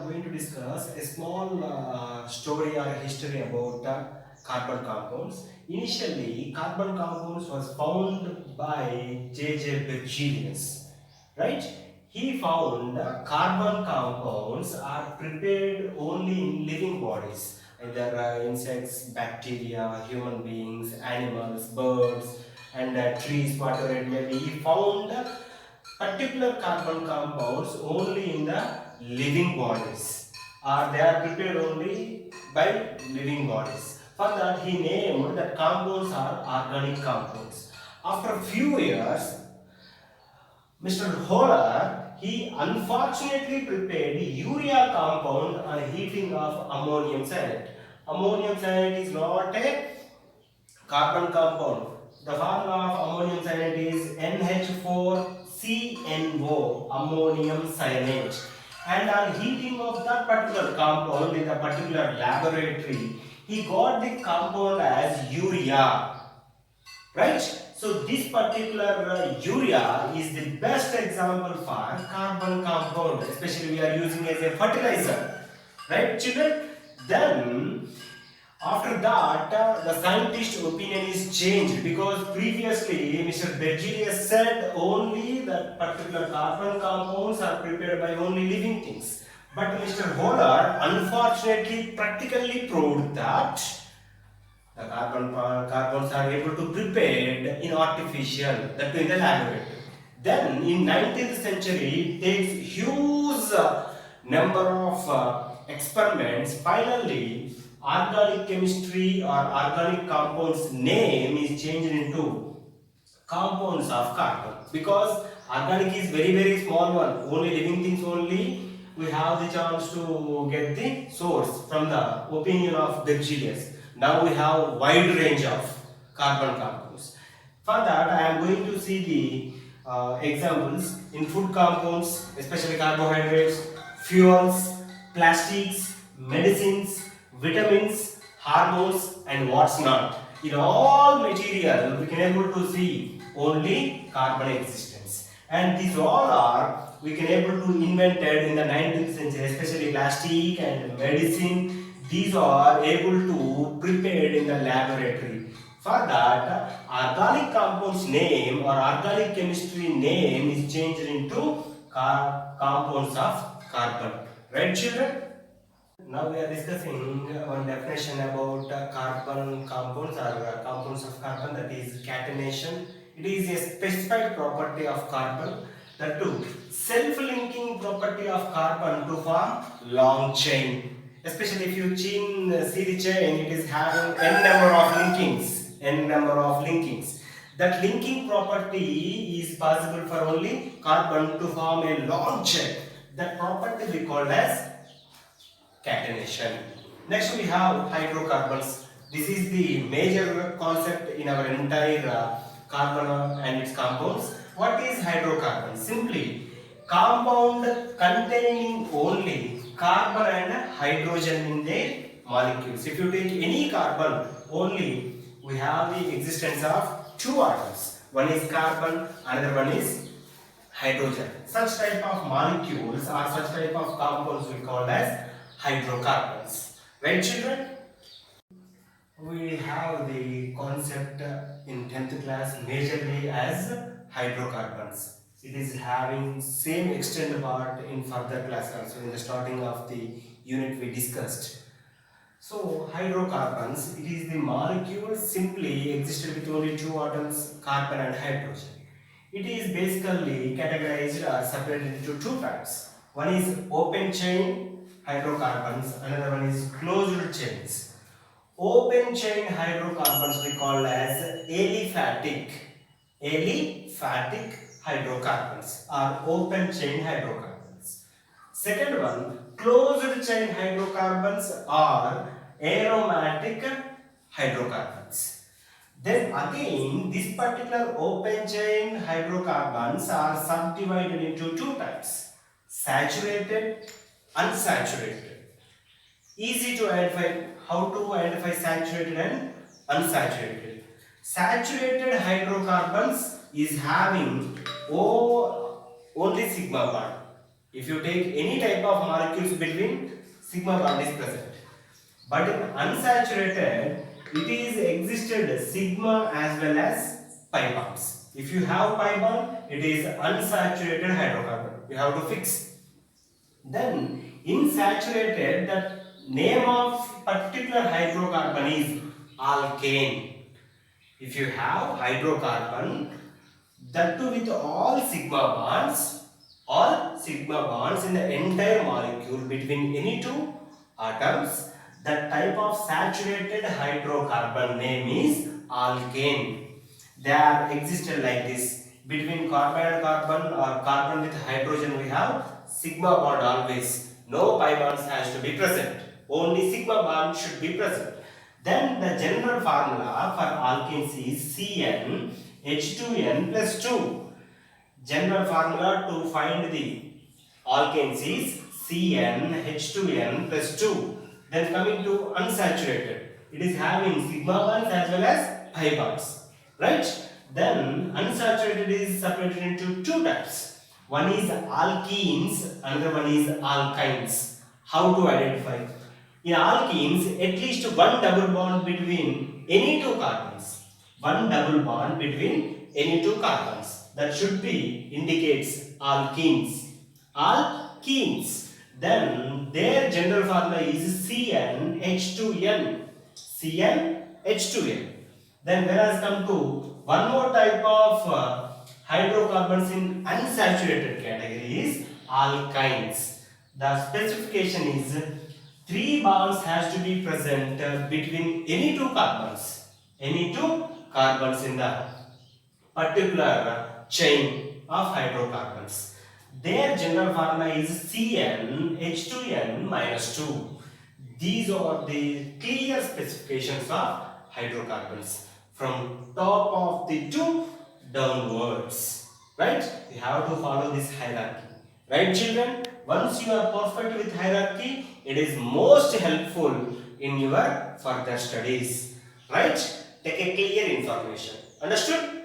going to discuss a small story or history about carbon compounds. Initially, carbon compounds was found by J.J. Berzelius, right? He found carbon compounds are prepared only in living bodies, either insects, bacteria, human beings, animals, birds, and trees, whatever it may be. He found particular carbon compounds only in the living bodies, or they are prepared only by living bodies. For that, he named that compounds are organic compounds. After a few years, Mr. Holler, he unfortunately prepared urea compound on heating of ammonium cyanide. Ammonium cyanide is not a carbon compound. The formula of ammonium cyanide is NH4CNO, ammonium cyanide. And on heating of that particular compound in the particular laboratory, he got the compound as urea, right? So this particular urea is the best example for carbon compound, especially we are using as a fertilizer, right, children? Then after that, the scientist opinion is changed, because previously Mr. Berzelius said only that particular carbon compounds are prepared by only living things. But Mr. Holler unfortunately practically proved that the carbons are able to prepare in artificial, that in the laboratory. Then in 19th century, it takes huge number of experiments. Finally, organic chemistry or organic compounds name is changed into compounds of carbon, because organic is very small one, only living things only we have the chance to get the source from the opinion of Berzelius. Now we have wide range of carbon compounds. For that, I am going to see the examples in food compounds, especially carbohydrates, fuels, plastics, medicines, vitamins, hormones, and what's not. In all material, we can able to see only carbon existence, and these all are we can able to invented in the 19th century, especially plastic and medicine. These are able to prepared in the laboratory. For that, organic compounds name or organic chemistry name is changed into compounds of carbon. Right, children? Now we are discussing one definition about carbon compounds or compounds of carbon, that is catenation. It is a specified property of carbon, that too self-linking property of carbon to form long chain. Especially if you see the chain, it is having n number of linkings, n number of linkings. That linking property is possible for only carbon to form a long chain. That property we call as catenation. Next we have hydrocarbons. This is the major concept in our entire carbon and its compounds. What is hydrocarbon? Simply compound containing only carbon and hydrogen in their molecules. If you take any carbon, only we have the existence of two atoms. One is carbon, another one is hydrogen. Such type of molecules or such type of compounds we call as hydrocarbons. Right, children? We have the concept in 10th class majorly as hydrocarbons. It is having same extent part in further class also. In the starting of the unit we discussed. So hydrocarbons, it is the molecule simply existed with only two atoms, carbon and hydrogen. It is basically categorized or separated into two types. One is open chain hydrocarbons, another one is closed chains. Open chain hydrocarbons we call as aliphatic hydrocarbons or open chain hydrocarbons. Second one, closed chain hydrocarbons or aromatic hydrocarbons. Then again, this particular open chain hydrocarbons are subdivided into two types: saturated, unsaturated. Easy to identify. How to identify saturated and unsaturated? Saturated hydrocarbons is having only sigma bond. If you take any type of molecules between, sigma bond is present. But in unsaturated, it is existed sigma as well as pi bonds. If you have pi bond, it is unsaturated hydrocarbon. You have to fix. Then in saturated, the name of particular hydrocarbon is alkane. If you have hydrocarbon, that too with all sigma bonds in the entire molecule between any two atoms, that type of saturated hydrocarbon name is alkane. They are existed like this. Between carbon and carbon or carbon with hydrogen we have sigma bond always. No pi bonds has to be present. Only sigma bond should be present. Then the general formula for alkenes is CnH2n plus 2. General formula to find the alkanes is CnH2n plus 2. Then coming to unsaturated, it is having sigma bonds as well as pi bonds, right? Then unsaturated is separated into two types. One is alkenes, another one is alkynes. How to identify? In alkenes, at least one double bond between any two carbons. One double bond between any two carbons. That should be indicates alkenes. Alkenes. Then their general formula is CnH2n. CnH2n. Then whereas come to one more type of hydrocarbons in unsaturated category is alkynes. The specification is three bonds has to be present between any two carbons. Any two carbons in the particular chain of hydrocarbons. Their general formula is CnH2n minus 2. These are the clear specifications of hydrocarbons from top of the tube downwards. Right? You have to follow this hierarchy. Right, children? Once you are perfect with hierarchy, it is most helpful in your further studies. Right? Take a clear information. Understood?